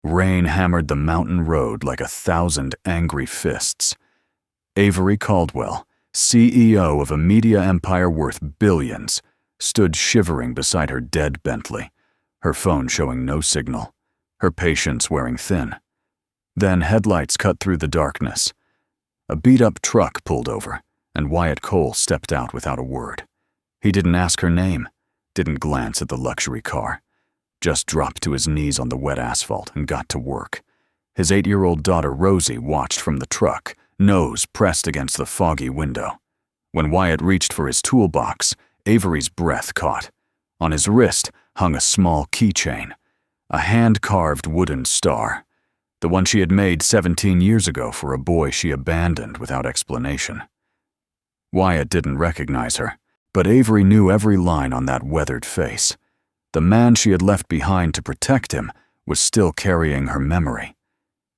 Rain hammered the mountain road like 1,000 angry fists. Avery Caldwell, CEO of a media empire worth billions, stood shivering beside her dead Bentley, her phone showing no signal, her patience wearing thin. Then headlights cut through the darkness. A beat-up truck pulled over, and Wyatt Cole stepped out without a word. He didn't ask her name, didn't glance at the luxury car, just dropped to his knees on the wet asphalt and got to work. His 8-year-old daughter Rosie watched from the truck, nose pressed against the foggy window. When Wyatt reached for his toolbox, Avery's breath caught. On his wrist hung a small keychain, a hand-carved wooden star, the one she had made 17 years ago for a boy she abandoned without explanation. Wyatt didn't recognize her, but Avery knew every line on that weathered face. The man she had left behind to protect him was still carrying her memory,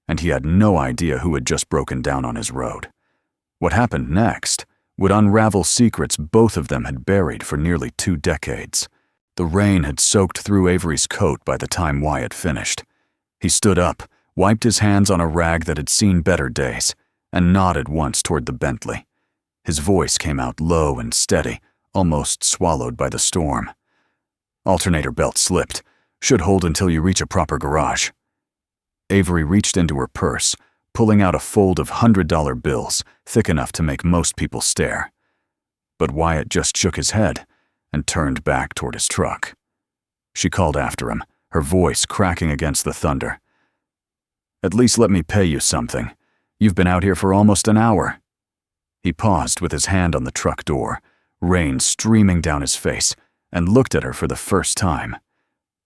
and he had no idea who had just broken down on his road. What happened next would unravel secrets both of them had buried for nearly 2 decades. The rain had soaked through Avery's coat by the time Wyatt finished. He stood up, wiped his hands on a rag that had seen better days, and nodded once toward the Bentley. His voice came out low and steady, almost swallowed by the storm. Alternator belt slipped. Should hold until you reach a proper garage. Avery reached into her purse, pulling out a fold of $100 bills, thick enough to make most people stare. But Wyatt just shook his head and turned back toward his truck. She called after him, her voice cracking against the thunder. "At least let me pay you something. You've been out here for almost an hour." He paused with his hand on the truck door, rain streaming down his face, and looked at her for the first time.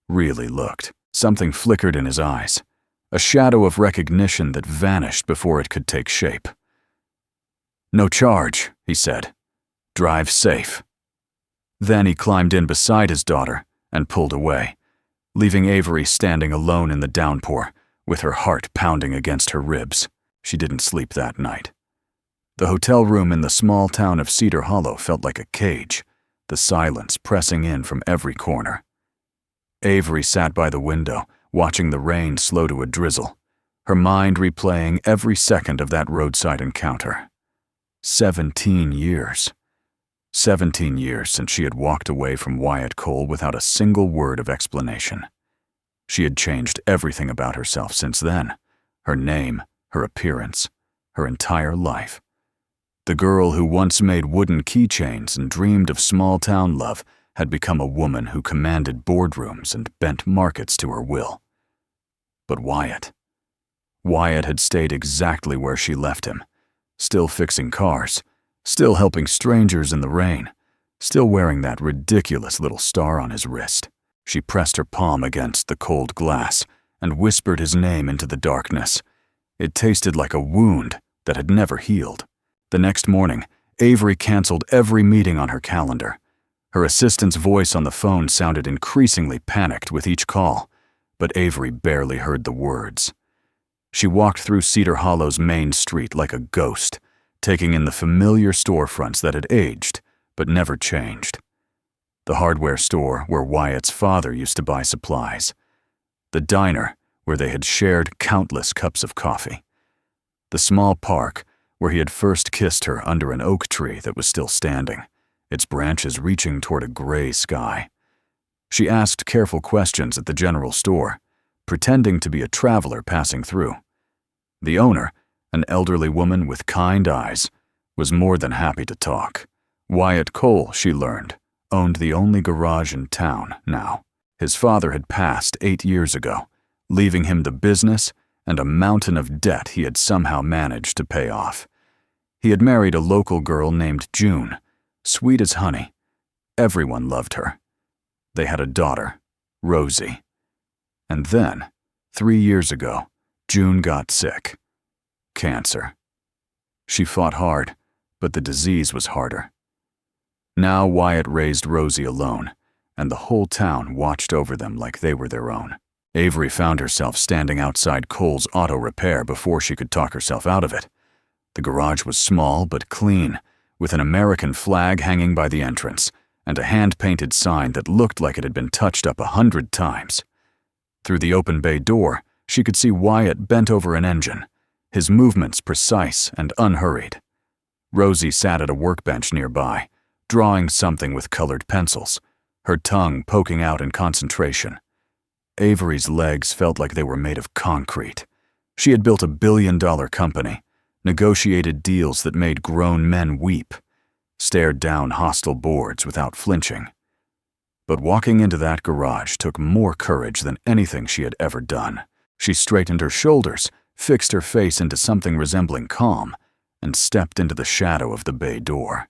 Really looked. Something flickered in his eyes, a shadow of recognition that vanished before it could take shape. "No charge," he said. "Drive safe." Then he climbed in beside his daughter and pulled away, leaving Avery standing alone in the downpour, with her heart pounding against her ribs. She didn't sleep that night. The hotel room in the small town of Cedar Hollow felt like a cage, the silence pressing in from every corner. Avery sat by the window, watching the rain slow to a drizzle, her mind replaying every second of that roadside encounter. 17 years. 17 years since she had walked away from Wyatt Cole without a single word of explanation. She had changed everything about herself since then, her name, her appearance, her entire life. The girl who once made wooden keychains and dreamed of small-town love had become a woman who commanded boardrooms and bent markets to her will. But Wyatt had stayed exactly where she left him, still fixing cars, still helping strangers in the rain, still wearing that ridiculous little star on his wrist. She pressed her palm against the cold glass and whispered his name into the darkness. It tasted like a wound that had never healed. The next morning, Avery canceled every meeting on her calendar. Her assistant's voice on the phone sounded increasingly panicked with each call, but Avery barely heard the words. She walked through Cedar Hollow's main street like a ghost, taking in the familiar storefronts that had aged but never changed. The hardware store where Wyatt's father used to buy supplies. The diner where they had shared countless cups of coffee. The small park where he had first kissed her under an oak tree that was still standing, its branches reaching toward a gray sky. She asked careful questions at the general store, pretending to be a traveler passing through. The owner, an elderly woman with kind eyes, was more than happy to talk. Wyatt Cole, she learned, owned the only garage in town now. His father had passed 8 years ago, leaving him the business and a mountain of debt he had somehow managed to pay off. He had married a local girl named June, sweet as honey. Everyone loved her. They had a daughter, Rosie. And then, 3 years ago, June got sick. Cancer. She fought hard, but the disease was harder. Now Wyatt raised Rosie alone, and the whole town watched over them like they were their own. Avery found herself standing outside Cole's auto repair before she could talk herself out of it. The garage was small but clean, with an American flag hanging by the entrance and a hand-painted sign that looked like it had been touched up 100 times. Through the open bay door, She could see Wyatt bent over an engine, his movements precise and unhurried. Rosie sat at a workbench nearby, drawing something with colored pencils, her tongue poking out in concentration. Avery's legs felt like they were made of concrete. She had built a billion-dollar company, negotiated deals that made grown men weep, stared down hostile boards without flinching. But walking into that garage took more courage than anything she had ever done. She straightened her shoulders, fixed her face into something resembling calm, and stepped into the shadow of the bay door.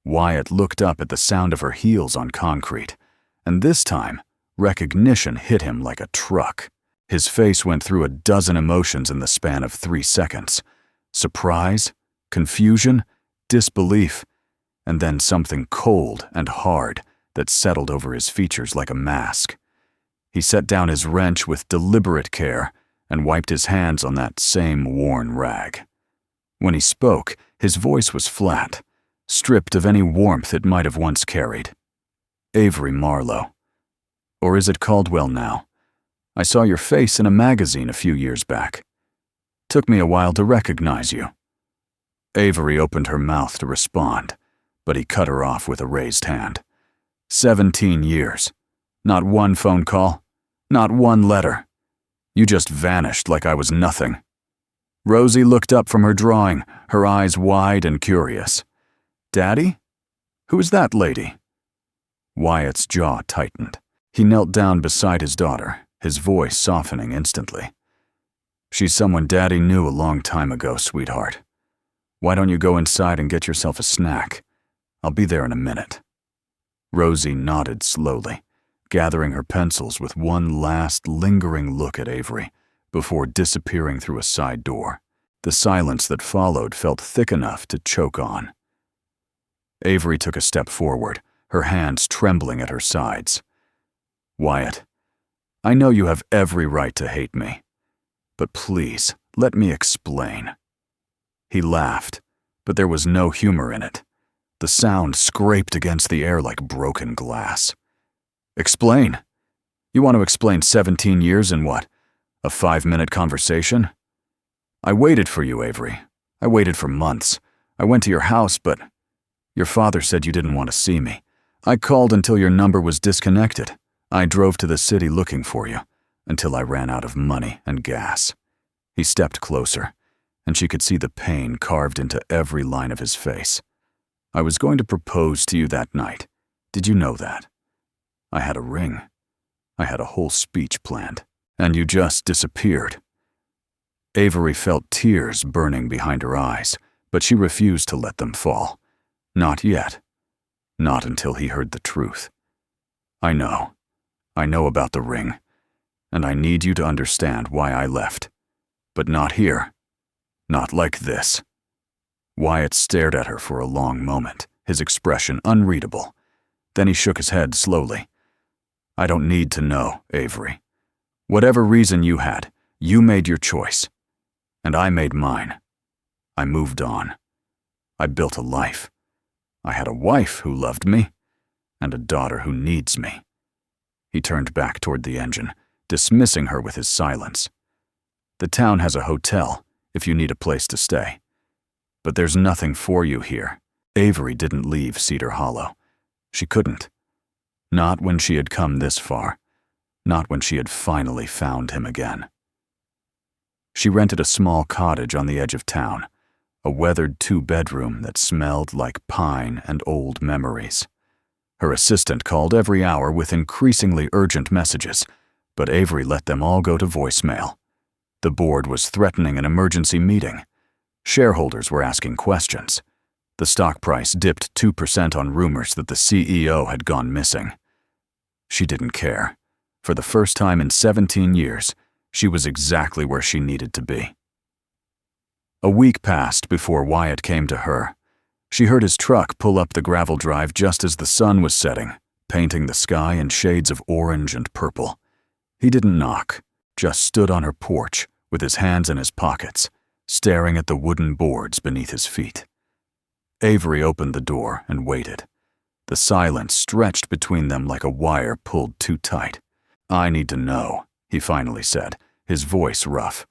Wyatt looked up at the sound of her heels on concrete, and this time, recognition hit him like a truck. His face went through a dozen emotions in the span of 3 seconds. Surprise, confusion, disbelief, and then something cold and hard that settled over his features like a mask. He set down his wrench with deliberate care and wiped his hands on that same worn rag. When he spoke, his voice was flat, stripped of any warmth it might have once carried. Avery Marlowe. Or is it Caldwell now? I saw your face in a magazine a few years back. Took me a while to recognize you. Avery opened her mouth to respond, but he cut her off with a raised hand. 17 years. Not one phone call. Not one letter. You just vanished like I was nothing. Rosie looked up from her drawing, her eyes wide and curious. Daddy? Who's that lady? Wyatt's jaw tightened. He knelt down beside his daughter, his voice softening instantly. She's someone Daddy knew a long time ago, sweetheart. Why don't you go inside and get yourself a snack? I'll be there in a minute. Rosie nodded slowly, gathering her pencils with one last lingering look at Avery before disappearing through a side door. The silence that followed felt thick enough to choke on. Avery took a step forward, her hands trembling at her sides. Wyatt, I know you have every right to hate me, but please, let me explain. He laughed, but there was no humor in it. The sound scraped against the air like broken glass. Explain? You want to explain 17 years in what? A 5-minute conversation? I waited for you, Avery. I waited for months. I went to your house, but your father said you didn't want to see me. I called until your number was disconnected. I drove to the city looking for you, until I ran out of money and gas. He stepped closer, and she could see the pain carved into every line of his face. I was going to propose to you that night. Did you know that? I had a ring. I had a whole speech planned, and you just disappeared. Avery felt tears burning behind her eyes, but she refused to let them fall. Not yet. Not until he heard the truth. I know about the ring, and I need you to understand why I left. But not here. Not like this. Wyatt stared at her for a long moment, his expression unreadable. Then he shook his head slowly. I don't need to know, Avery. Whatever reason you had, you made your choice. And I made mine. I moved on. I built a life. I had a wife who loved me, and a daughter who needs me. He turned back toward the engine, dismissing her with his silence. The town has a hotel, if you need a place to stay. But there's nothing for you here. Avery didn't leave Cedar Hollow. She couldn't. Not when she had come this far. Not when she had finally found him again. She rented a small cottage on the edge of town, a weathered 2-bedroom that smelled like pine and old memories. Her assistant called every hour with increasingly urgent messages, but Avery let them all go to voicemail. The board was threatening an emergency meeting. Shareholders were asking questions. The stock price dipped 2% on rumors that the CEO had gone missing. She didn't care. For the first time in 17 years, she was exactly where she needed to be. A week passed before Wyatt came to her. She heard his truck pull up the gravel drive just as the sun was setting, painting the sky in shades of orange and purple. He didn't knock, just stood on her porch with his hands in his pockets, staring at the wooden boards beneath his feet. Avery opened the door and waited. The silence stretched between them like a wire pulled too tight. I need to know, he finally said, his voice rough.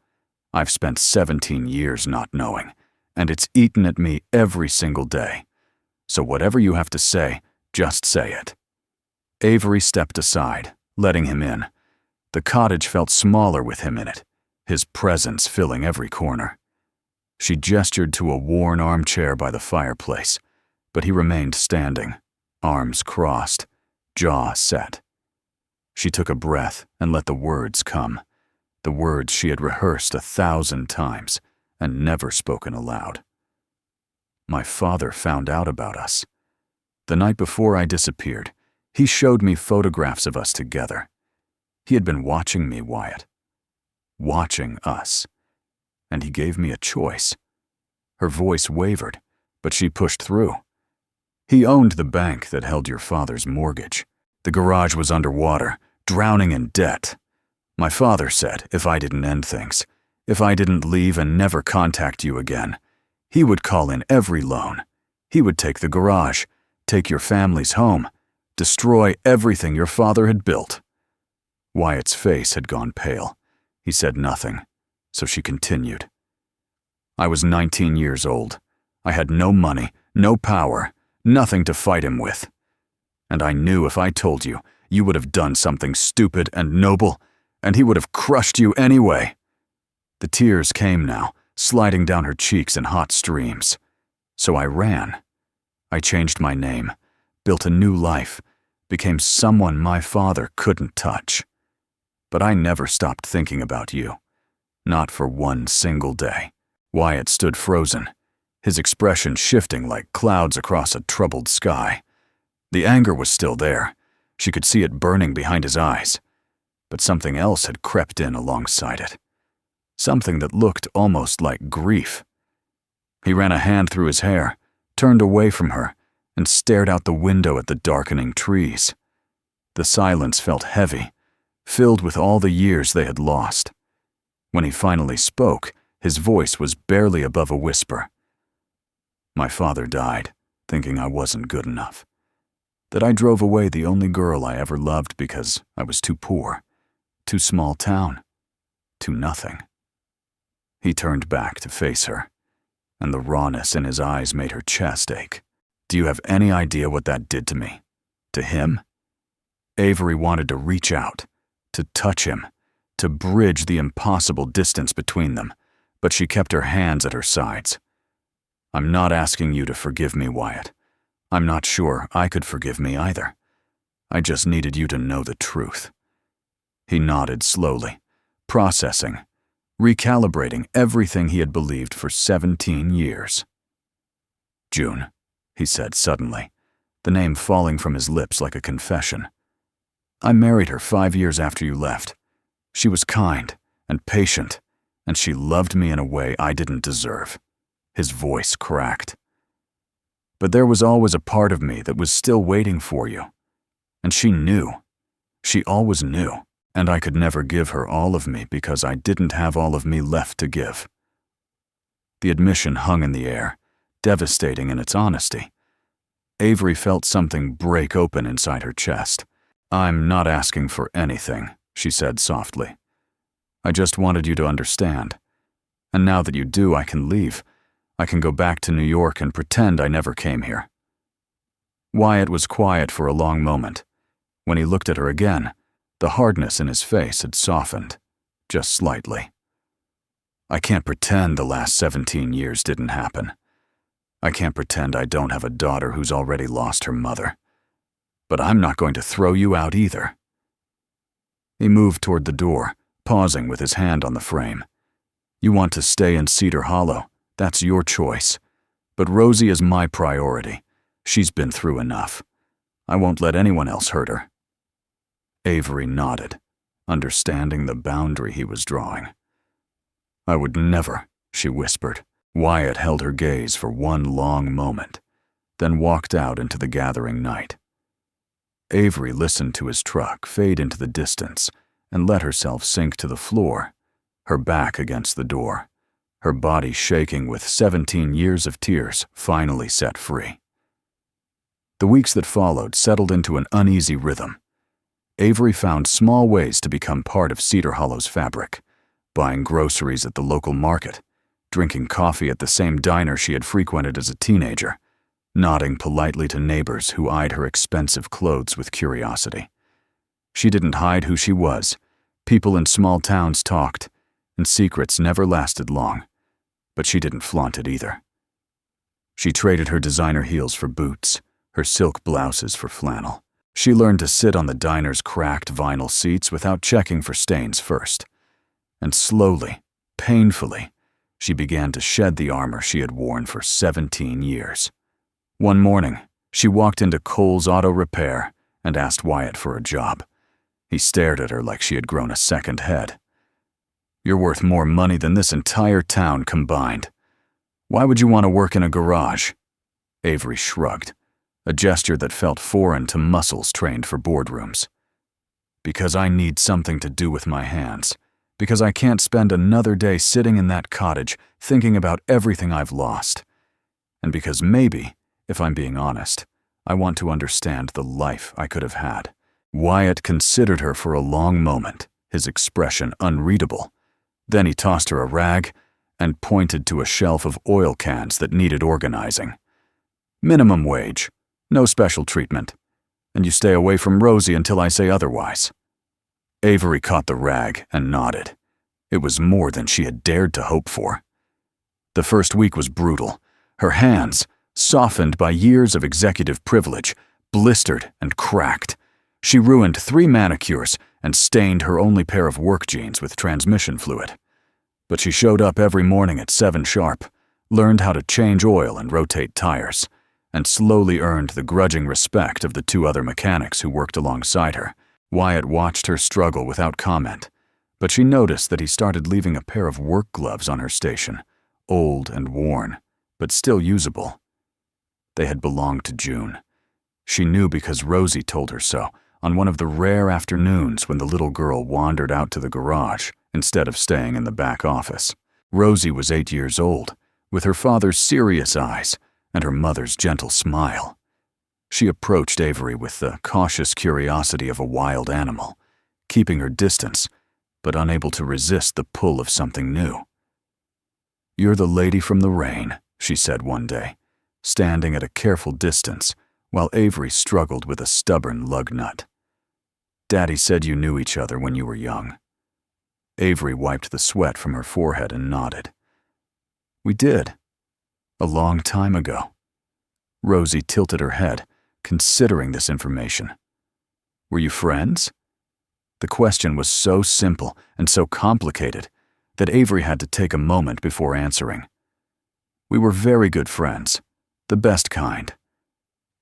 "I've spent 17 years not knowing, and it's eaten at me every single day. So whatever you have to say, just say it." Avery stepped aside, letting him in. The cottage felt smaller with him in it, his presence filling every corner. She gestured to a worn armchair by the fireplace, but he remained standing, arms crossed, jaw set. She took a breath and let the words come, the words she had rehearsed 1,000 times and never spoken aloud. "My father found out about us. The night before I disappeared, he showed me photographs of us together. He had been watching me, Wyatt. Watching us. And he gave me a choice." Her voice wavered, but she pushed through. "He owned the bank that held your father's mortgage. The garage was underwater, drowning in debt. My father said if I didn't end things, if I didn't leave and never contact you again, he would call in every loan. He would take the garage, take your family's home, destroy everything your father had built." Wyatt's face had gone pale. He said nothing, so she continued. "I was 19 years old. I had no money, no power, nothing to fight him with. And I knew if I told you, you would have done something stupid and noble, and he would have crushed you anyway." The tears came now, sliding down her cheeks in hot streams. "So I ran. I changed my name, built a new life, became someone my father couldn't touch. But I never stopped thinking about you. Not for one single day." Wyatt stood frozen, his expression shifting like clouds across a troubled sky. The anger was still there. She could see it burning behind his eyes. But something else had crept in alongside it. Something that looked almost like grief. He ran a hand through his hair, turned away from her, and stared out the window at the darkening trees. The silence felt heavy, filled with all the years they had lost. When he finally spoke, his voice was barely above a whisper. "My father died, thinking I wasn't good enough. That I drove away the only girl I ever loved because I was too poor, too small town, too nothing." He turned back to face her, and the rawness in his eyes made her chest ache. "Do you have any idea what that did to me? To him?" Avery wanted to reach out, to touch him, to bridge the impossible distance between them, but she kept her hands at her sides. "I'm not asking you to forgive me, Wyatt. I'm not sure I could forgive me either. I just needed you to know the truth." He nodded slowly, processing, recalibrating everything he had believed for 17 years. "June," he said suddenly, the name falling from his lips like a confession. "I married her 5 years after you left. She was kind and patient, and she loved me in a way I didn't deserve." His voice cracked. "But there was always a part of me that was still waiting for you. And she knew. She always knew. And I could never give her all of me because I didn't have all of me left to give." The admission hung in the air, devastating in its honesty. Avery felt something break open inside her chest. "I'm not asking for anything," she said softly. "I just wanted you to understand. And now that you do, I can leave. I can go back to New York and pretend I never came here." Wyatt was quiet for a long moment. When he looked at her again, the hardness in his face had softened, just slightly. "I can't pretend the last 17 years didn't happen. I can't pretend I don't have a daughter who's already lost her mother. But I'm not going to throw you out either." He moved toward the door, pausing with his hand on the frame. "You want to stay in Cedar Hollow. That's your choice. But Rosie is my priority. She's been through enough. I won't let anyone else hurt her." Avery nodded, understanding the boundary he was drawing. "I would never," she whispered. Wyatt held her gaze for one long moment, then walked out into the gathering night. Avery listened to his truck fade into the distance and let herself sink to the floor, her back against the door, her body shaking with 17 years of tears finally set free. The weeks that followed settled into an uneasy rhythm. Avery found small ways to become part of Cedar Hollow's fabric, buying groceries at the local market, drinking coffee at the same diner she had frequented as a teenager, nodding politely to neighbors who eyed her expensive clothes with curiosity. She didn't hide who she was. People in small towns talked, and secrets never lasted long, but she didn't flaunt it either. She traded her designer heels for boots, her silk blouses for flannel. She learned to sit on the diner's cracked vinyl seats without checking for stains first. And slowly, painfully, she began to shed the armor she had worn for 17 years. One morning, she walked into Cole's Auto Repair and asked Wyatt for a job. He stared at her like she had grown a second head. "You're worth more money than this entire town combined. Why would you want to work in a garage?" Avery shrugged, a gesture that felt foreign to muscles trained for boardrooms. "Because I need something to do with my hands. Because I can't spend another day sitting in that cottage thinking about everything I've lost. And because maybe, if I'm being honest, I want to understand the life I could have had." Wyatt considered her for a long moment, his expression unreadable. Then he tossed her a rag and pointed to a shelf of oil cans that needed organizing. "Minimum wage, no special treatment, and you stay away from Rosie until I say otherwise." Avery caught the rag and nodded. It was more than she had dared to hope for. The first week was brutal. Her hands, softened by years of executive privilege, blistered and cracked. She ruined 3 manicures and stained her only pair of work jeans with transmission fluid. But she showed up every morning at 7 sharp, learned how to change oil and rotate tires, and slowly earned the grudging respect of the 2 other mechanics who worked alongside her. Wyatt watched her struggle without comment, but she noticed that he started leaving a pair of work gloves on her station, old and worn, but still usable. They had belonged to June. She knew because Rosie told her so, on one of the rare afternoons when the little girl wandered out to the garage instead of staying in the back office. Rosie was 8 years old, with her father's serious eyes and her mother's gentle smile. She approached Avery with the cautious curiosity of a wild animal, keeping her distance, but unable to resist the pull of something new. "You're the lady from the rain," she said one day, standing at a careful distance while Avery struggled with a stubborn lug nut. "Daddy said you knew each other when you were young." Avery wiped the sweat from her forehead and nodded. "We did. A long time ago." Rosie tilted her head, considering this information. "Were you friends?" The question was so simple and so complicated that Avery had to take a moment before answering. "We were very good friends, the best kind."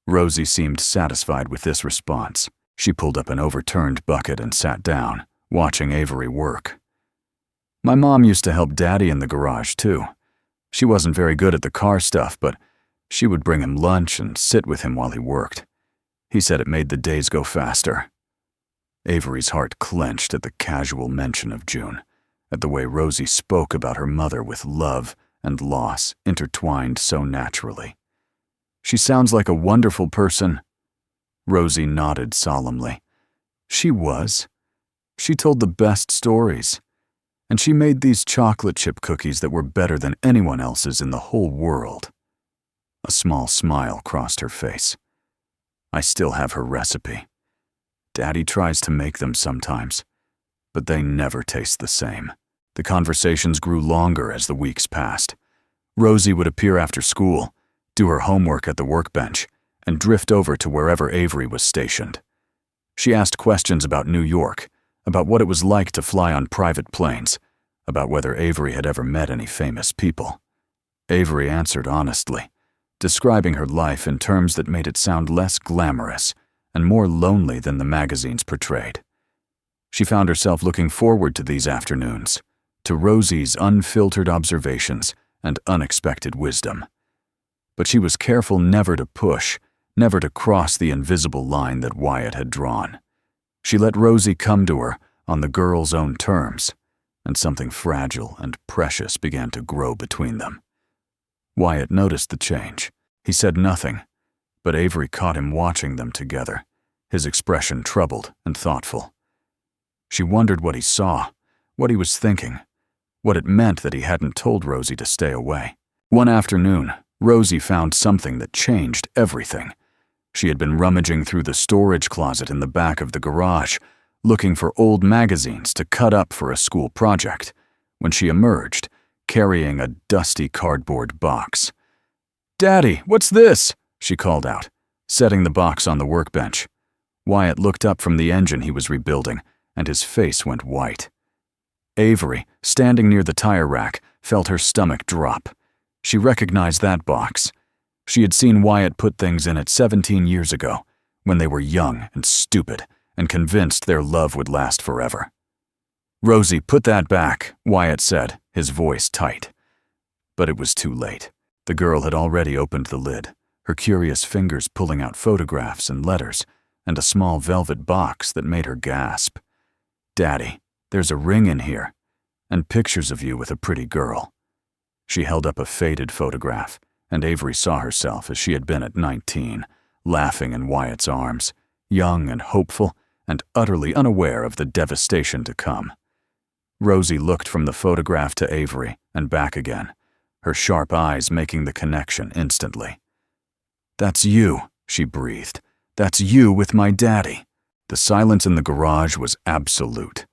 Rosie seemed satisfied with this response. She pulled up an overturned bucket and sat down, watching Avery work. "My mom used to help Daddy in the garage, too. She wasn't very good at the car stuff, but she would bring him lunch and sit with him while he worked. He said it made the days go faster." Avery's heart clenched at the casual mention of June, at the way Rosie spoke about her mother with love and loss intertwined so naturally. "She sounds like a wonderful person." Rosie nodded solemnly. "She was. She told the best stories. And she made these chocolate chip cookies that were better than anyone else's in the whole world." A small smile crossed her face. "I still have her recipe. Daddy tries to make them sometimes, but they never taste the same." The conversations grew longer as the weeks passed. Rosie would appear after school, do her homework at the workbench, and drift over to wherever Avery was stationed. She asked questions about New York, about what it was like to fly on private planes, about whether Avery had ever met any famous people. Avery answered honestly, describing her life in terms that made it sound less glamorous and more lonely than the magazines portrayed. She found herself looking forward to these afternoons, to Rosie's unfiltered observations and unexpected wisdom. But she was careful never to push, never to cross the invisible line that Wyatt had drawn. She let Rosie come to her on the girl's own terms, and something fragile and precious began to grow between them. Wyatt noticed the change. He said nothing, but Avery caught him watching them together, his expression troubled and thoughtful. She wondered what he saw, what he was thinking, what it meant that he hadn't told Rosie to stay away. One afternoon, Rosie found something that changed everything. She had been rummaging through the storage closet in the back of the garage, looking for old magazines to cut up for a school project, when she emerged, carrying a dusty cardboard box. "Daddy, what's this?" she called out, setting the box on the workbench. Wyatt looked up from the engine he was rebuilding, and his face went white. Avery, standing near the tire rack, felt her stomach drop. She recognized that box. She had seen Wyatt put things in it 17 years ago, when they were young and stupid and convinced their love would last forever. "Rosie, put that back," Wyatt said, his voice tight. But it was too late. The girl had already opened the lid, her curious fingers pulling out photographs and letters, and a small velvet box that made her gasp. "Daddy, there's a ring in here, and pictures of you with a pretty girl." She held up a faded photograph, and Avery saw herself as she had been at 19, laughing in Wyatt's arms, young and hopeful, and utterly unaware of the devastation to come. Rosie looked from the photograph to Avery and back again, her sharp eyes making the connection instantly. "That's you," she breathed. "That's you with my daddy." The silence in the garage was absolute.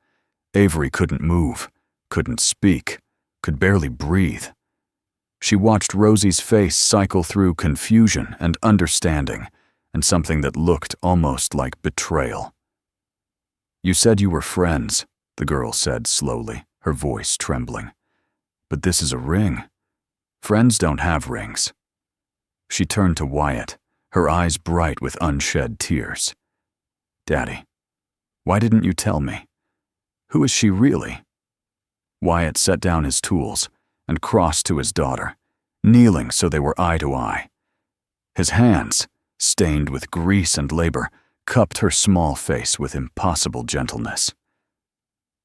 Avery couldn't move, couldn't speak, could barely breathe. She watched Rosie's face cycle through confusion and understanding, and something that looked almost like betrayal. "You said you were friends," the girl said slowly, her voice trembling. "But this is a ring. Friends don't have rings." She turned to Wyatt, her eyes bright with unshed tears. "Daddy, why didn't you tell me? Who is she really?" Wyatt set down his tools and crossed to his daughter, kneeling so they were eye to eye. His hands, stained with grease and labor, cupped her small face with impossible gentleness.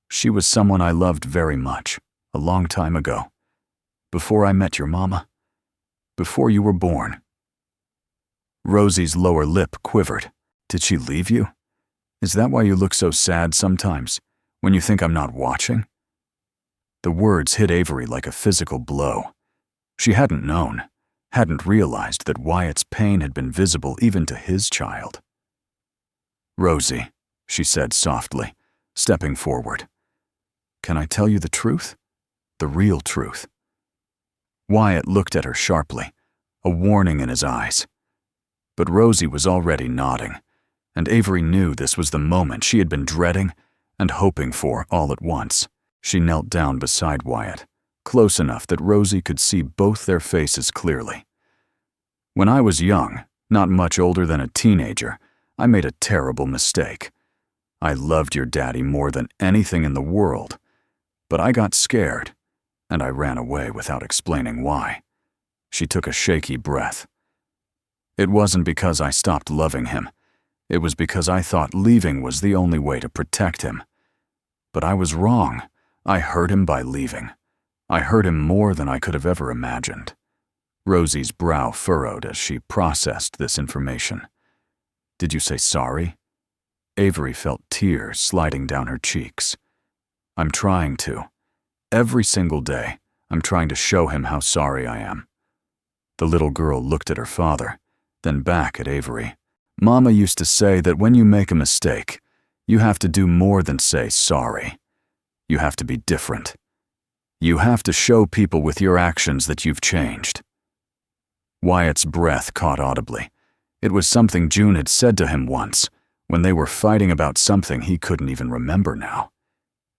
"She was someone I loved very much, a long time ago. Before I met your mama. Before you were born." Rosie's lower lip quivered. "Did she leave you? Is that why you look so sad sometimes, when you think I'm not watching?" The words hit Avery like a physical blow. She hadn't known, hadn't realized that Wyatt's pain had been visible even to his child. "Rosie," she said softly, stepping forward. "Can I tell you the truth? The real truth?" Wyatt looked at her sharply, a warning in his eyes. But Rosie was already nodding, and Avery knew this was the moment she had been dreading and hoping for all at once. She knelt down beside Wyatt, close enough that Rosie could see both their faces clearly. "When I was young, not much older than a teenager, I made a terrible mistake. I loved your daddy more than anything in the world, but I got scared, and I ran away without explaining why." She took a shaky breath. "It wasn't because I stopped loving him. It was because I thought leaving was the only way to protect him. But I was wrong. I hurt him by leaving. I hurt him more than I could have ever imagined." Rosie's brow furrowed as she processed this information. "Did you say sorry?" Avery felt tears sliding down her cheeks. "I'm trying to. Every single day, I'm trying to show him how sorry I am." The little girl looked at her father, then back at Avery. "Mama used to say that when you make a mistake, you have to do more than say sorry. You have to be different. You have to show people with your actions that you've changed." Wyatt's breath caught audibly. It was something June had said to him once, when they were fighting about something he couldn't even remember now.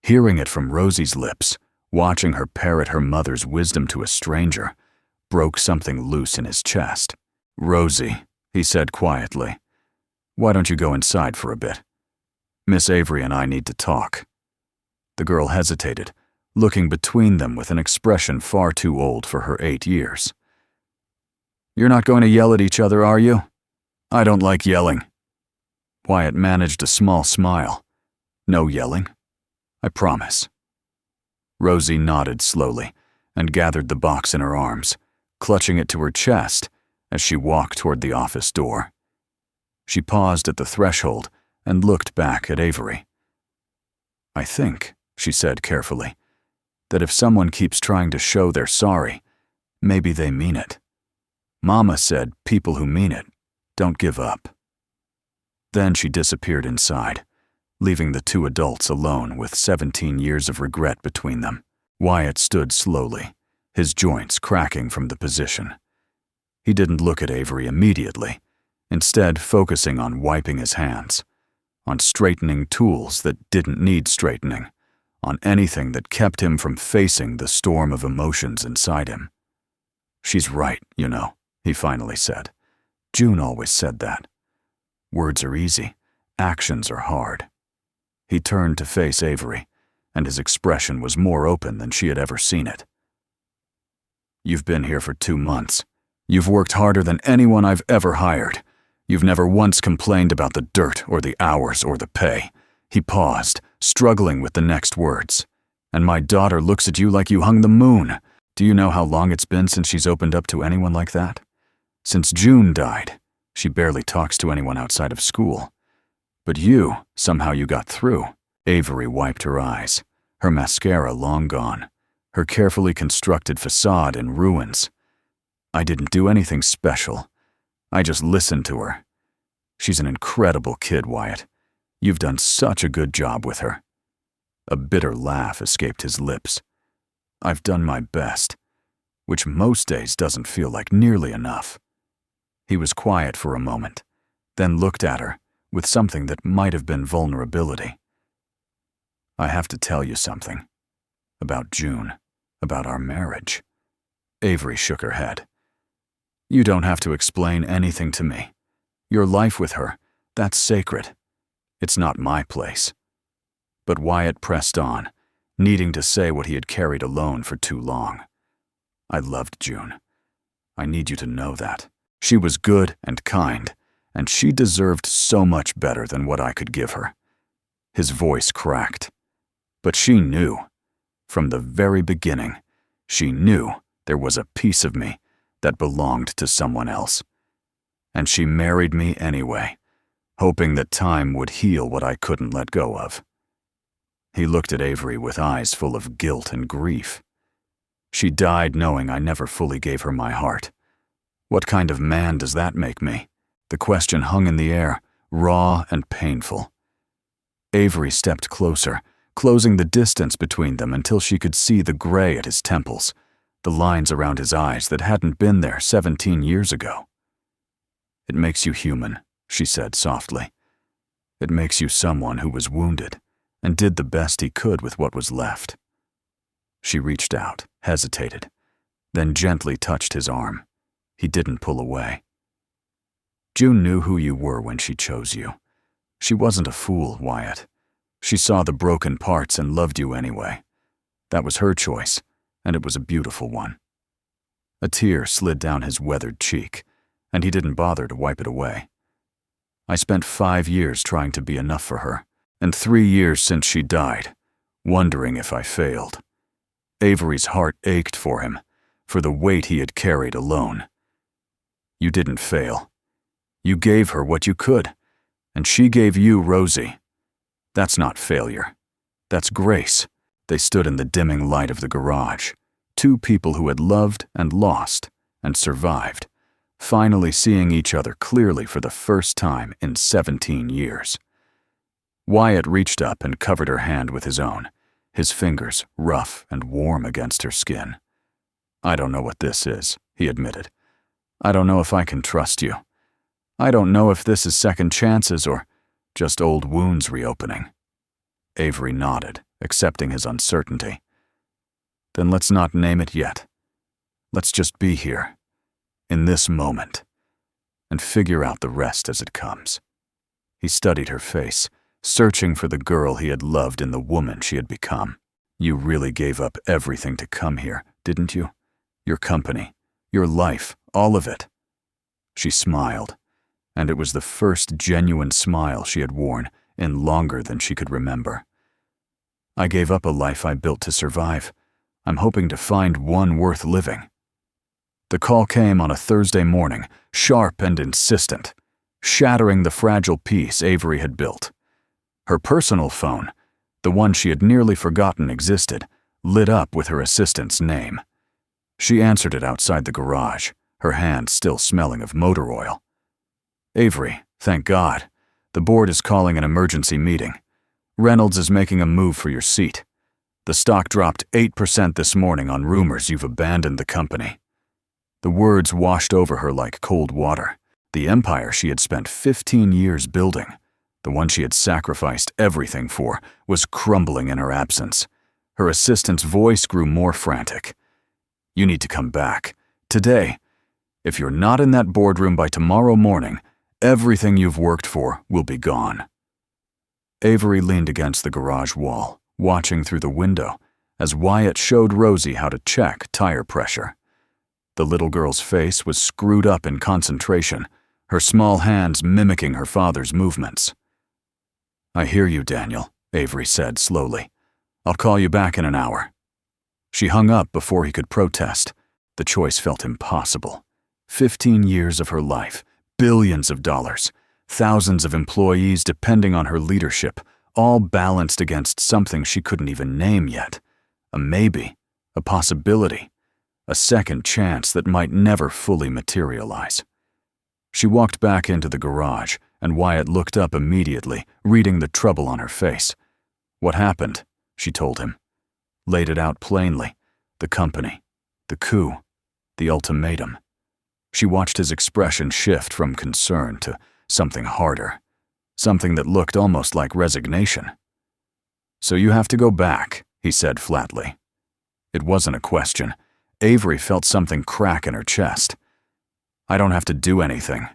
Hearing it from Rosie's lips, watching her parrot her mother's wisdom to a stranger, broke something loose in his chest. "Rosie," he said quietly, "why don't you go inside for a bit? Miss Avery and I need to talk." The girl hesitated, looking between them with an expression far too old for her 8 years. "You're not going to yell at each other, are you?" "I don't like yelling." Wyatt managed a small smile. "No yelling? I promise." Rosie nodded slowly and gathered the box in her arms, clutching it to her chest as she walked toward the office door. She paused at the threshold and looked back at Avery. "I think," she said carefully, That if someone keeps trying to show they're sorry, maybe they mean it. Mama said people who mean it don't give up. Then she disappeared inside, leaving the two adults alone with 17 years of regret between them. Wyatt stood slowly, his joints cracking from the position. He didn't look at Avery immediately, instead focusing on wiping his hands, on straightening tools that didn't need straightening, on anything that kept him from facing the storm of emotions inside him. "She's right, you know," he finally said. "June always said that. Words are easy, actions are hard." He turned to face Avery, and his expression was more open than she had ever seen it. "You've been here for 2 months. You've worked harder than anyone I've ever hired. You've never once complained about the dirt or the hours or the pay." He paused, struggling with the next words. "And my daughter looks at you like you hung the moon. Do you know how long it's been since she's opened up to anyone like that? Since June died. She barely talks to anyone outside of school. But somehow you got through." Avery wiped her eyes, her mascara long gone, her carefully constructed facade in ruins. "I didn't do anything special. I just listened to her. She's an incredible kid, Wyatt. You've done such a good job with her." A bitter laugh escaped his lips. "I've done my best, which most days doesn't feel like nearly enough." He was quiet for a moment, then looked at her with something that might have been vulnerability. "I have to tell you something. About June. About our marriage." Avery shook her head. "You don't have to explain anything to me. Your life with her, that's sacred. It's not my place." But Wyatt pressed on, needing to say what he had carried alone for too long. "I loved June. I need you to know that. She was good and kind, and she deserved so much better than what I could give her." His voice cracked. "But she knew. From the very beginning, she knew there was a piece of me that belonged to someone else. And she married me anyway, hoping that time would heal what I couldn't let go of." He looked at Avery with eyes full of guilt and grief. "She died knowing I never fully gave her my heart. What kind of man does that make me?" The question hung in the air, raw and painful. Avery stepped closer, closing the distance between them until she could see the gray at his temples, the lines around his eyes that hadn't been there 17 years ago. "It makes you human," she said softly. "It makes you someone who was wounded and did the best he could with what was left." She reached out, hesitated, then gently touched his arm. He didn't pull away. "June knew who you were when she chose you. She wasn't a fool, Wyatt. She saw the broken parts and loved you anyway. That was her choice, and it was a beautiful one." A tear slid down his weathered cheek, and he didn't bother to wipe it away. "I spent 5 years trying to be enough for her, and 3 years since she died, wondering if I failed." Avery's heart ached for him, for the weight he had carried alone. "You didn't fail. You gave her what you could, and she gave you Rosie. That's not failure. That's grace." They stood in the dimming light of the garage, two people who had loved and lost and survived, finally seeing each other clearly for the first time in 17 years. Wyatt reached up and covered her hand with his own, his fingers rough and warm against her skin. "I don't know what this is," he admitted. "I don't know if I can trust you. I don't know if this is second chances or just old wounds reopening." Avery nodded, accepting his uncertainty. "Then let's not name it yet. Let's just be here, in this moment, and figure out the rest as it comes." He studied her face, searching for the girl he had loved in the woman she had become. "You really gave up everything to come here, didn't you? Your company, your life, all of it." She smiled, and it was the first genuine smile she had worn in longer than she could remember. "I gave up a life I built to survive. I'm hoping to find one worth living." The call came on a Thursday morning, sharp and insistent, shattering the fragile peace Avery had built. Her personal phone, the one she had nearly forgotten existed, lit up with her assistant's name. She answered it outside the garage, her hand still smelling of motor oil. "Avery, thank God. The board is calling an emergency meeting. Reynolds is making a move for your seat. The stock dropped 8% this morning on rumors you've abandoned the company." The words washed over her like cold water. The empire she had spent 15 years building, the one she had sacrificed everything for, was crumbling in her absence. Her assistant's voice grew more frantic. "You need to come back. Today. If you're not in that boardroom by tomorrow morning, everything you've worked for will be gone." Avery leaned against the garage wall, watching through the window, as Wyatt showed Rosie how to check tire pressure. The little girl's face was screwed up in concentration, her small hands mimicking her father's movements. "I hear you, Daniel," Avery said slowly. "I'll call you back in an hour." She hung up before he could protest. The choice felt impossible. 15 years of her life, billions of dollars, thousands of employees depending on her leadership, all balanced against something she couldn't even name yet. A maybe, a possibility, a second chance that might never fully materialize. She walked back into the garage, and Wyatt looked up immediately, reading the trouble on her face. "What happened?" she told him. Laid it out plainly. The company, the coup, the ultimatum. She watched his expression shift from concern to something harder, something that looked almost like resignation. "So you have to go back," he said flatly. It wasn't a question. Avery felt something crack in her chest. "I don't have to do anything.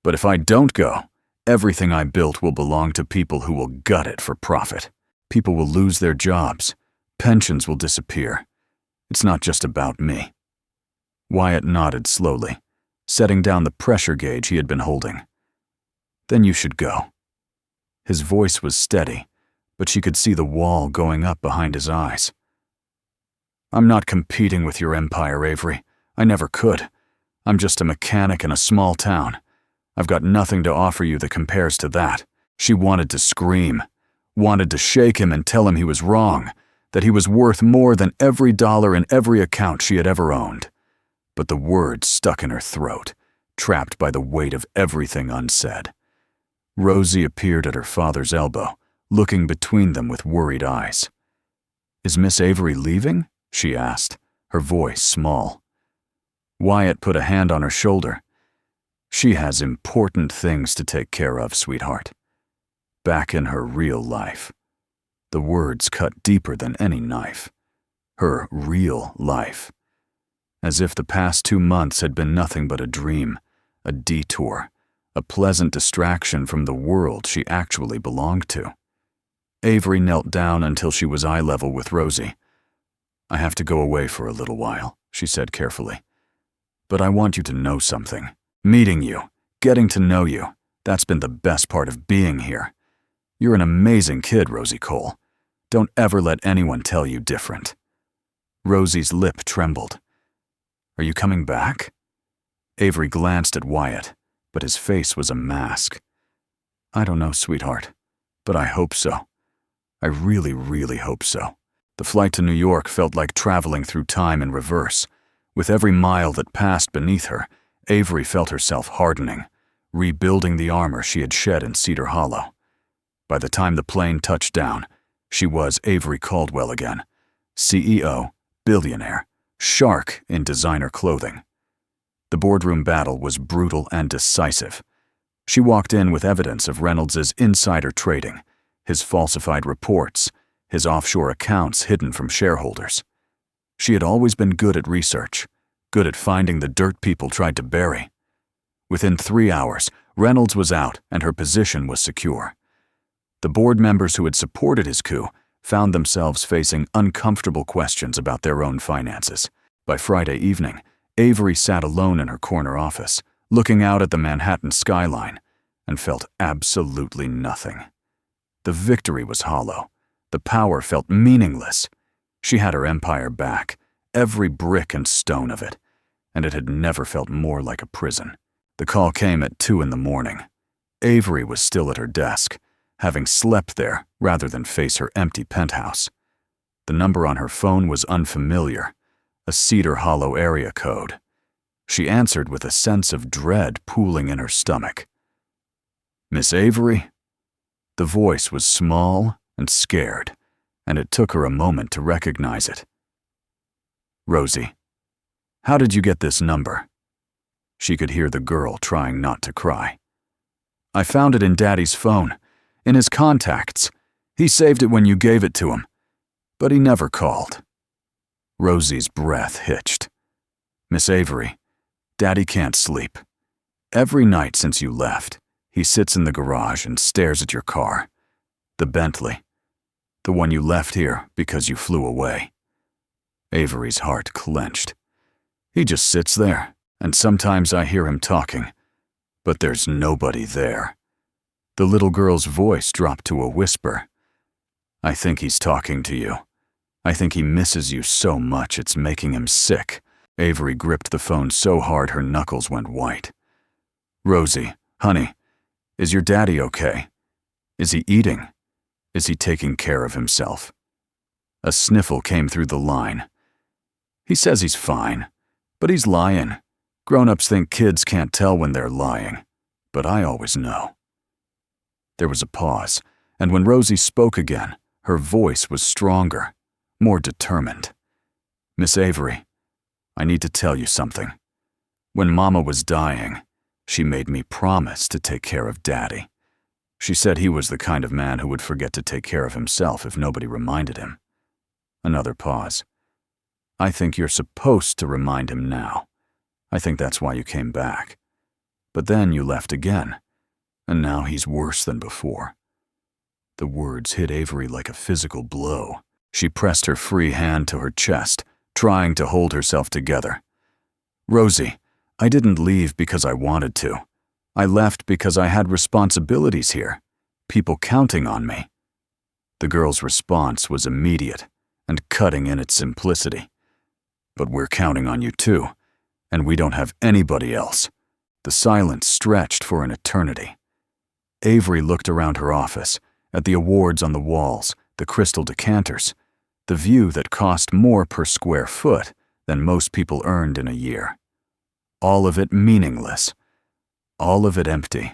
But if I don't go, everything I built will belong to people who will gut it for profit. People will lose their jobs. Pensions will disappear. It's not just about me." Wyatt nodded slowly, setting down the pressure gauge he had been holding. "Then you should go." His voice was steady, but she could see the wall going up behind his eyes. "I'm not competing with your empire, Avery. I never could. I'm just a mechanic in a small town. I've got nothing to offer you that compares to that." She wanted to scream, wanted to shake him and tell him he was wrong, that he was worth more than every dollar in every account she had ever owned. But the words stuck in her throat, trapped by the weight of everything unsaid. Rosie appeared at her father's elbow, looking between them with worried eyes. "Is Miss Avery leaving?" she asked, her voice small. Wyatt put a hand on her shoulder. "She has important things to take care of, sweetheart. Back in her real life." The words cut deeper than any knife. Her real life. As if the past 2 months had been nothing but a dream, a detour, a pleasant distraction from the world she actually belonged to. Avery knelt down until she was eye level with Rosie. "I have to go away for a little while," she said carefully. "But I want you to know something. Meeting you, getting to know you, that's been the best part of being here. You're an amazing kid, Rosie Cole. Don't ever let anyone tell you different." Rosie's lip trembled. "Are you coming back?" Avery glanced at Wyatt, but his face was a mask. "I don't know, sweetheart, but I hope so. I really, really hope so." The flight to New York felt like traveling through time in reverse. With every mile that passed beneath her, Avery felt herself hardening, rebuilding the armor she had shed in Cedar Hollow. By the time the plane touched down, she was Avery Caldwell again, CEO, billionaire, shark in designer clothing. The boardroom battle was brutal and decisive. She walked in with evidence of Reynolds's insider trading, his falsified reports, his offshore accounts hidden from shareholders. She had always been good at research, good at finding the dirt people tried to bury. Within 3 hours, Reynolds was out and her position was secure. The board members who had supported his coup found themselves facing uncomfortable questions about their own finances. By Friday evening, Avery sat alone in her corner office, looking out at the Manhattan skyline, and felt absolutely nothing. The victory was hollow. The power felt meaningless. She had her empire back, every brick and stone of it, and it had never felt more like a prison. The call came at 2 a.m. Avery was still at her desk, having slept there rather than face her empty penthouse. The number on her phone was unfamiliar, a Cedar Hollow area code. She answered with a sense of dread pooling in her stomach. "Miss Avery?" The voice was small and scared, and it took her a moment to recognize it. "Rosie, how did you get this number?" She could hear the girl trying not to cry. "I found it in Daddy's phone, in his contacts. He saved it when you gave it to him, but he never called." Rosie's breath hitched. "Miss Avery, Daddy can't sleep. Every night since you left, he sits in the garage and stares at your car, the Bentley, the one you left here because you flew away." Avery's heart clenched. "He just sits there, and sometimes I hear him talking, but there's nobody there." The little girl's voice dropped to a whisper. "I think he's talking to you. I think he misses you so much it's making him sick." Avery gripped the phone so hard her knuckles went white. "Rosie, honey, is your daddy okay? Is he eating? Is he taking care of himself?" A sniffle came through the line. "He says he's fine, but he's lying. Grown-ups think kids can't tell when they're lying, but I always know." There was a pause, and when Rosie spoke again, her voice was stronger, more determined. "Miss Avery, I need to tell you something. When Mama was dying, she made me promise to take care of Daddy. She said he was the kind of man who would forget to take care of himself if nobody reminded him." Another pause. "I think you're supposed to remind him now. I think that's why you came back. But then you left again, and now he's worse than before." The words hit Avery like a physical blow. She pressed her free hand to her chest, trying to hold herself together. "Rosie, I didn't leave because I wanted to. I left because I had responsibilities here, people counting on me." The girl's response was immediate and cutting in its simplicity. "But we're counting on you too, and we don't have anybody else." The silence stretched for an eternity. Avery looked around her office, at the awards on the walls, the crystal decanters, the view that cost more per square foot than most people earned in a year. All of it meaningless, all of it empty.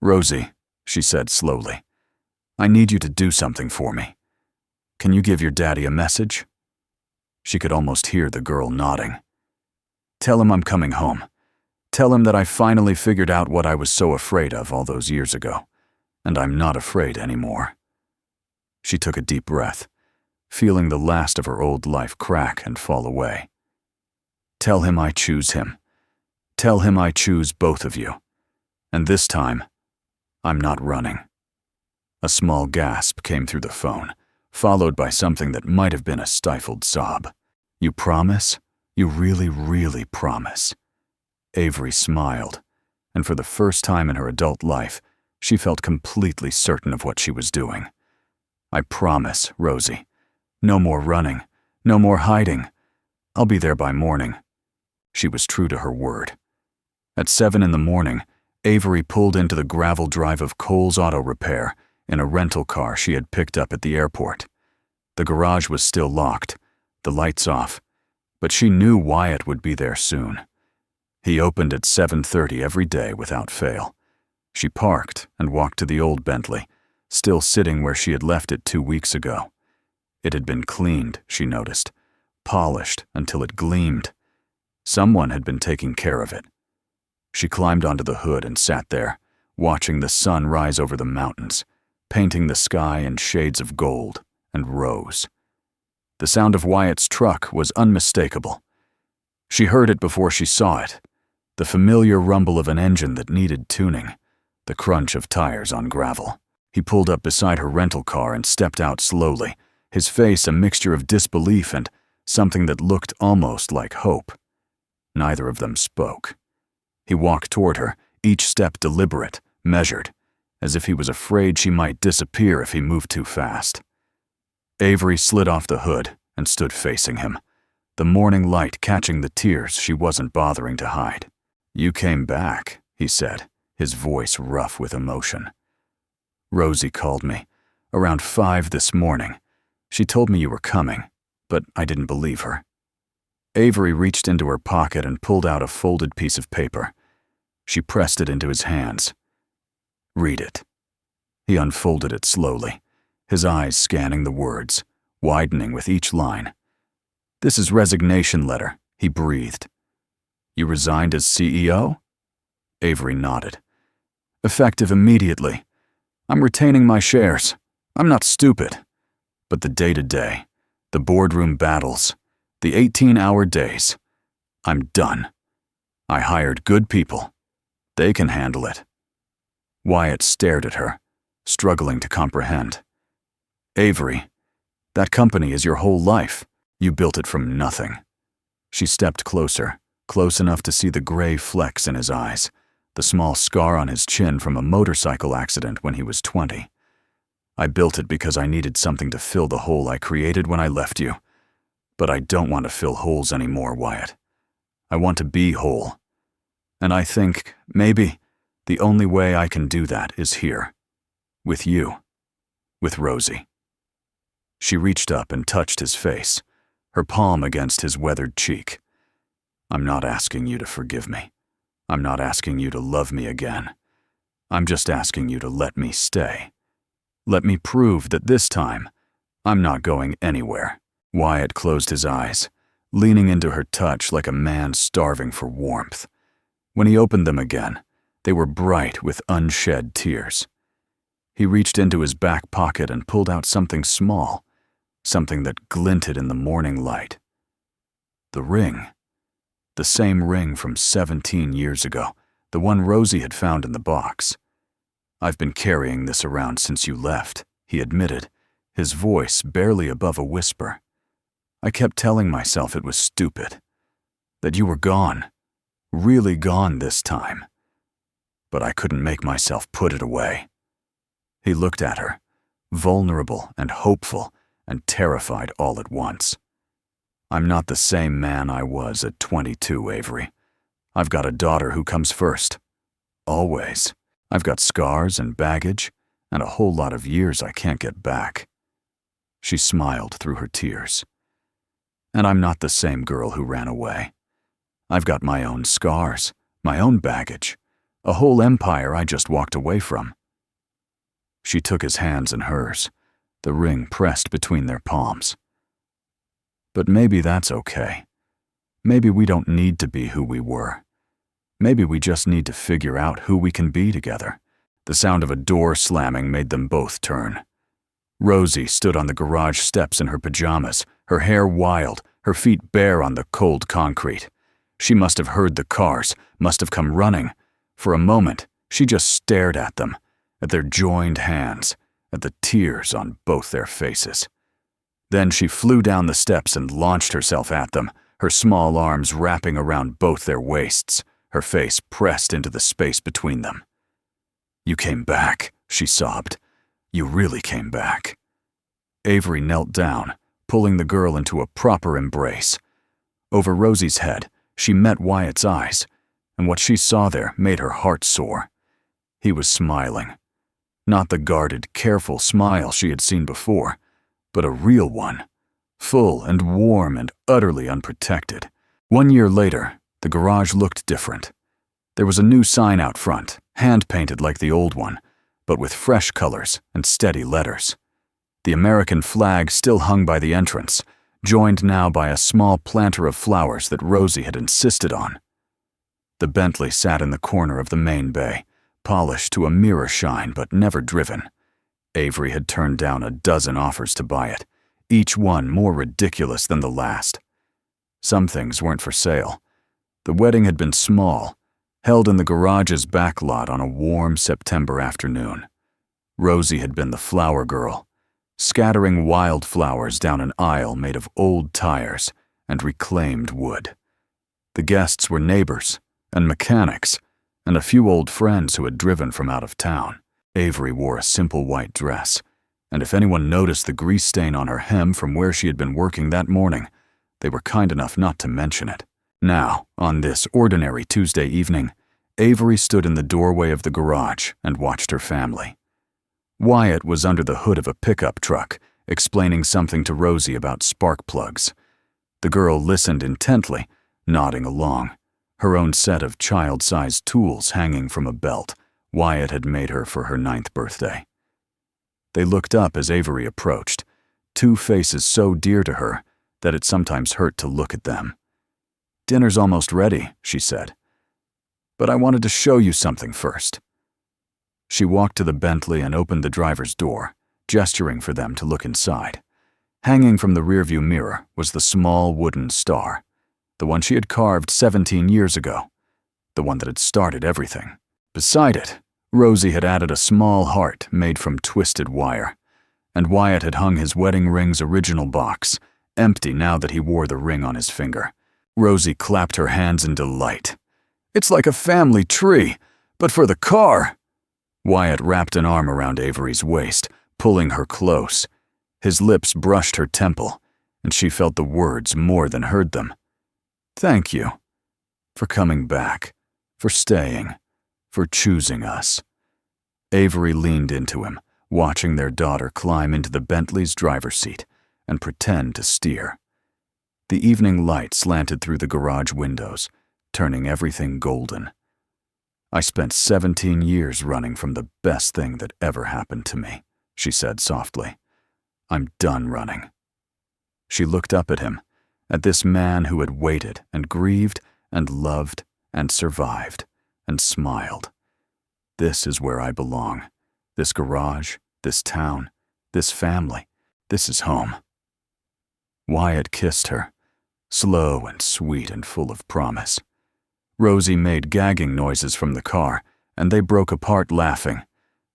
"Rosie," she said slowly, "I need you to do something for me. Can you give your daddy a message?" She could almost hear the girl nodding. "Tell him I'm coming home. Tell him that I finally figured out what I was so afraid of all those years ago, and I'm not afraid anymore." She took a deep breath, feeling the last of her old life crack and fall away. "Tell him I choose him. Tell him I choose both of you. And this time, I'm not running." A small gasp came through the phone, followed by something that might have been a stifled sob. "You promise? You really, really promise?" Avery smiled, and for the first time in her adult life, she felt completely certain of what she was doing. "I promise, Rosie. No more running, no more hiding. I'll be there by morning." She was true to her word. At 7 in the morning, Avery pulled into the gravel drive of Cole's Auto Repair in a rental car she had picked up at the airport. The garage was still locked, the lights off, but she knew Wyatt would be there soon. He opened at 7:30 every day without fail. She parked and walked to the old Bentley, still sitting where she had left it 2 weeks ago. It had been cleaned, she noticed, polished until it gleamed. Someone had been taking care of it. She climbed onto the hood and sat there, watching the sun rise over the mountains, painting the sky in shades of gold and rose. The sound of Wyatt's truck was unmistakable. She heard it before she saw it, the familiar rumble of an engine that needed tuning, the crunch of tires on gravel. He pulled up beside her rental car and stepped out slowly, his face a mixture of disbelief and something that looked almost like hope. Neither of them spoke. He walked toward her, each step deliberate, measured, as if he was afraid she might disappear if he moved too fast. Avery slid off the hood and stood facing him, the morning light catching the tears she wasn't bothering to hide. "You came back," he said, his voice rough with emotion. "Rosie called me, around 5 this morning. She told me you were coming, but I didn't believe her." Avery reached into her pocket and pulled out a folded piece of paper. She pressed it into his hands. "Read it." He unfolded it slowly, his eyes scanning the words, widening with each line. "This is resignation letter," he breathed. "You resigned as CEO?" Avery nodded. "Effective immediately. I'm retaining my shares. I'm not stupid. But the day-to-day, the boardroom battles, the 18-hour days, I'm done. I hired good people. They can handle it." Wyatt stared at her, struggling to comprehend. "Avery, that company is your whole life. You built it from nothing." She stepped closer, close enough to see the gray flecks in his eyes, the small scar on his chin from a motorcycle accident when he was 20. "I built it because I needed something to fill the hole I created when I left you. But I don't want to fill holes anymore, Wyatt. I want to be whole. And I think, maybe, the only way I can do that is here. With you. With Rosie." She reached up and touched his face, her palm against his weathered cheek. "I'm not asking you to forgive me. I'm not asking you to love me again. I'm just asking you to let me stay. Let me prove that this time, I'm not going anywhere." Wyatt closed his eyes, leaning into her touch like a man starving for warmth. When he opened them again, they were bright with unshed tears. He reached into his back pocket and pulled out something small, something that glinted in the morning light. The ring. The same ring from 17 years ago, the one Rosie had found in the box. "I've been carrying this around since you left," he admitted, his voice barely above a whisper. "I kept telling myself it was stupid, that you were gone, really gone this time. But I couldn't make myself put it away." He looked at her, vulnerable and hopeful and terrified all at once. "I'm not the same man I was at 22, Avery. I've got a daughter who comes first. Always. I've got scars and baggage and a whole lot of years I can't get back." She smiled through her tears. "And I'm not the same girl who ran away. I've got my own scars, my own baggage, a whole empire I just walked away from." She took his hands in hers, the ring pressed between their palms. "But maybe that's okay. Maybe we don't need to be who we were. Maybe we just need to figure out who we can be together." The sound of a door slamming made them both turn. Rosie stood on the garage steps in her pajamas, her hair wild, her feet bare on the cold concrete. She must have heard the cars, must have come running. For a moment, she just stared at them, at their joined hands, at the tears on both their faces. Then she flew down the steps and launched herself at them, her small arms wrapping around both their waists, her face pressed into the space between them. "You came back," she sobbed. "You really came back." Avery knelt down, pulling the girl into a proper embrace. Over Rosie's head, she met Wyatt's eyes, and what she saw there made her heart soar. He was smiling. Not the guarded, careful smile she had seen before, but a real one, full and warm and utterly unprotected. 1 year later, the garage looked different. There was a new sign out front, hand-painted like the old one, but with fresh colors and steady letters. The American flag still hung by the entrance, joined now by a small planter of flowers that Rosie had insisted on. The Bentley sat in the corner of the main bay, polished to a mirror shine but never driven. Avery had turned down a dozen offers to buy it, each one more ridiculous than the last. Some things weren't for sale. The wedding had been small, held in the garage's back lot on a warm September afternoon. Rosie had been the flower girl, scattering wildflowers down an aisle made of old tires and reclaimed wood. The guests were neighbors and mechanics and a few old friends who had driven from out of town. Avery wore a simple white dress, and if anyone noticed the grease stain on her hem from where she had been working that morning, they were kind enough not to mention it. Now, on this ordinary Tuesday evening, Avery stood in the doorway of the garage and watched her family. Wyatt was under the hood of a pickup truck, explaining something to Rosie about spark plugs. The girl listened intently, nodding along, her own set of child-sized tools hanging from a belt Wyatt had made her for her 9th birthday. They looked up as Avery approached, two faces so dear to her that it sometimes hurt to look at them. "Dinner's almost ready," she said. "But I wanted to show you something first." She walked to the Bentley and opened the driver's door, gesturing for them to look inside. Hanging from the rearview mirror was the small wooden star, the one she had carved 17 years ago, the one that had started everything. Beside it, Rosie had added a small heart made from twisted wire, and Wyatt had hung his wedding ring's original box, empty now that he wore the ring on his finger. Rosie clapped her hands in delight. "It's like a family tree, but for the car!" Wyatt wrapped an arm around Avery's waist, pulling her close. His lips brushed her temple, and she felt the words more than heard them. "Thank you. For coming back. For staying. For choosing us." Avery leaned into him, watching their daughter climb into the Bentley's driver's seat and pretend to steer. The evening light slanted through the garage windows, turning everything golden. "I spent 17 years running from the best thing that ever happened to me," she said softly. "I'm done running." She looked up at him, at this man who had waited and grieved and loved and survived, and smiled. "This is where I belong. This garage, this town, this family. This is home." Wyatt kissed her, slow and sweet and full of promise. Rosie made gagging noises from the car, and they broke apart laughing,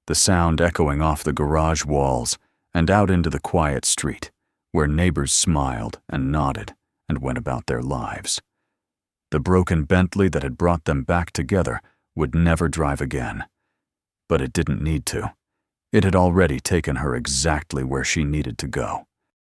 the sound echoing off the garage walls and out into the quiet street, where neighbors smiled and nodded and went about their lives. The broken Bentley that had brought them back together would never drive again. But it didn't need to. It had already taken her exactly where she needed to go.